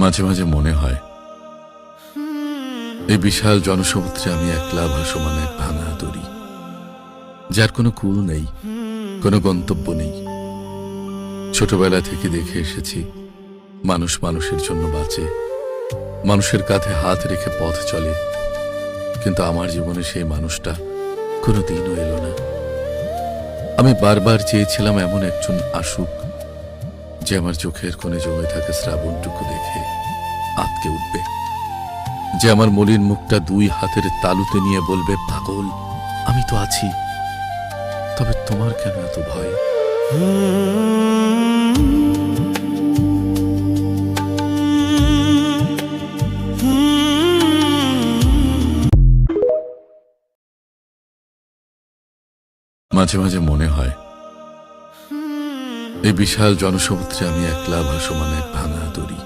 মাঝে মাঝে মনে হয় এই বিশাল জনসমুদ্রে আমি একলা ভাসমান এক ভাঙা দড়ি, যার কোনো কূল নেই, কোনো গন্তব্য নেই। ছোটবেলা থেকে দেখে এসেছি মানুষ মানুষের জন্য বাঁচে, মানুষের কাঁধে হাত রেখে পথ চলে, কিন্তু আমার জীবনে সেই মানুষটা কোনো দিনও এলো না। আমি বারবার চেয়েছিলাম এমন একজন আসুক, যে আমার চোখের কোণে জমে থাকা শ্রাবণটুকু দেখে আঁতকে উঠবে, যে আমার মলিন মুখটা দুই হাতের তালুতে নিয়ে বলবে, পাগল আমি তো আছি, তবে তোমার কেন এত ভয়? মাঝে মাঝে মনে হয় এই বিশাল জনসমুদ্রে আমি একলা ভাসমান এক ভাঙা দড়ি,